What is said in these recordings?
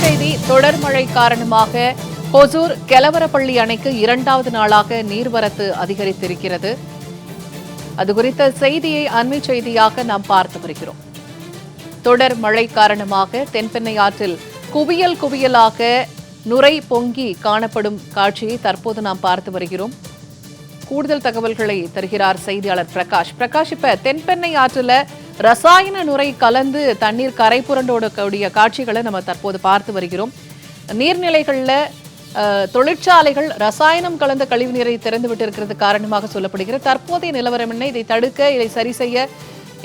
செய்தி. தொடர் மழை காரணமாக ஹொசூர் கெலவரப்பள்ளி அணைக்கு 2வது நாளாக நீர்வரத்து அதிகரித்திருக்கிறது. அது குறித்த செய்தியை அண்மை செய்தியாக நாம் பார்த்து வருகிறோம். தொடர் மழை காரணமாக தென்பெண்ணை ஆற்றில் குவியல் குவியலாக நுரை பொங்கி காணப்படும் காட்சியை தற்போது நாம் பார்த்து வருகிறோம். கூடுதல் தகவல்களை தருகிறார் செய்தியாளர் பிரகாஷ். இப்ப தென்பெண்ணை ஆற்றுல ரசாயன நுரை கலந்து தண்ணீர் கரை புரண்டோடக்கூடிய காட்சிகளை நம்ம தற்போது பார்த்து வருகிறோம். நீர்நிலைகள்ல தொழிற்சாலைகள் ரசாயனம் கலந்த கழிவுநீரை திறந்து விட்டிருக்கிறது காரணமாக சொல்லப்படுகிறது. தற்போதைய நிலவரம் என்ன? இதை தடுக்க, இதை சரி செய்ய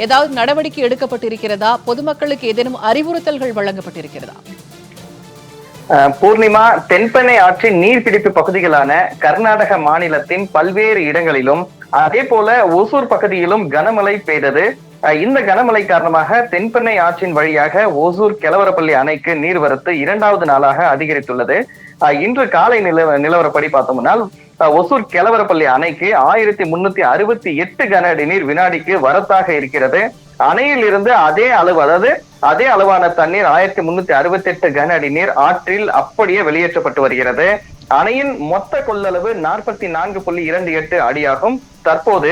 ஏதாவது நடவடிக்கை எடுக்கப்பட்டிருக்கிறதா? பொதுமக்களுக்கு ஏதேனும் அறிவுறுத்தல்கள் வழங்கப்பட்டிருக்கிறதா? பூர்ணிமா, தென்பெண்ணை ஆற்றின் நீர்பிடிப்பு பகுதிகளான கர்நாடக மாநிலத்தின் பல்வேறு இடங்களிலும் அதே போல ஒசூர் பகுதியிலும் கனமழை பெய்தது. இந்த கனமழை காரணமாக தென்பெண்ணை ஆற்றின் வழியாக ஒசூர் கெலவரப்பள்ளி அணைக்கு நீர்வரத்து 2வது நாளாக அதிகரித்துள்ளது. இன்று காலை நிலவரப்படி பார்த்தோம்னா ஒசூர் கெலவரப்பள்ளி அணைக்கு 1368 கன அடி நீர் வினாடிக்கு வரத்தாக இருக்கிறது. அணையில் இருந்து அதே அளவு, அதாவது அதே அளவான தண்ணீர் 1368 கன அடி நீர் ஆற்றில் அப்படியே வெளியேற்றப்பட்டு வருகிறது. அணையின் மொத்த கொள்ளளவு 44.28 அடியாகும். தற்போது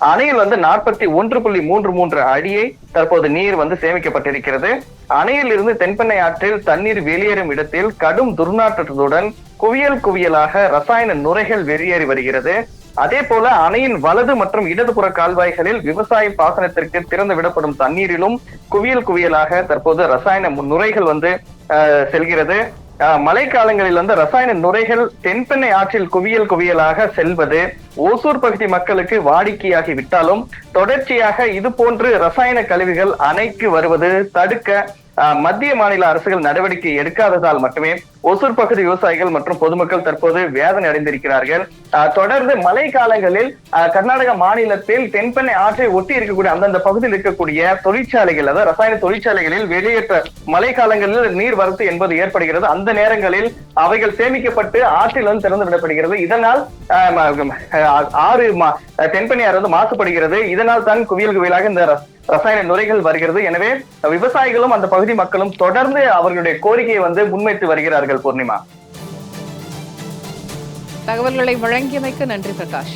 அணையில் 41.33 அடியை தற்போது நீர் சேமிக்கப்பட்டிருக்கிறது. அணையில் இருந்து தென்பெண்ணை ஆற்றில் தண்ணீர் வெளியேறும் இடத்தில் கடும் துர்நாற்றத்துடன் குவியல் குவியலாக ரசாயன நுரைகள் வெளியேறி வருகிறது. அதே போல அணையின் வலது மற்றும் இடதுபுற கால்வாய்களில் விவசாய பாசனத்திற்கு திறந்து விடப்படும் தண்ணீரிலும் குவியல் குவியலாக தற்போது ரசாயன நுரைகள் செல்கிறது. மழை காலங்களில் ரசாயன நுரைகள் தென்பெண்ணை ஆற்றில் குவியல் குவியலாக செல்வது ஓசூர் பகுதி மக்களுக்கு வாடிக்கையாகி விட்டாலும் தொடர்ச்சியாக இது போன்று ரசாயன கழிவுகள் அணைக்கு வருவது தடுக்க மத்திய மாநில அரசுகள் நடவடிக்கை எடுக்காததால் மட்டுமே ஒசூர் பகுதி விவசாயிகள் மற்றும் பொதுமக்கள் தற்போது வேதனை அடைந்திருக்கிறார்கள். தொடர்ந்து மழை காலங்களில் கர்நாடக மாநிலத்தில் தென்பெண்ணை ஆற்றை ஒட்டி இருக்கக்கூடிய அந்தந்த பகுதியில் இருக்கக்கூடிய தொழிற்சாலைகள், அதாவது ரசாயன தொழிற்சாலைகளில் வெளியேற்ற மழை காலங்களில் நீர் வரத்து என்பது ஏற்படுகிறது. அந்த நேரங்களில் அவைகள் சேமிக்கப்பட்டு ஆற்றில் திறந்து விடப்படுகிறது. இதனால் ஆறு தென்பெண்ணை ஆறு மாசுபடுகிறது. இதனால் தான் குவியல் குவியலாக இந்த ரசாயன நுரைகள் வருகிறது. எனவே விவசாயிகளும் அந்த பகுதி மக்களும் தொடர்ந்து அவர்களுடைய கோரிக்கையை முன்வைத்து வருகிறார்கள். பூர்ணிமா, தகவல்களை வழங்கியமைக்கு நன்றி பிரகாஷ்.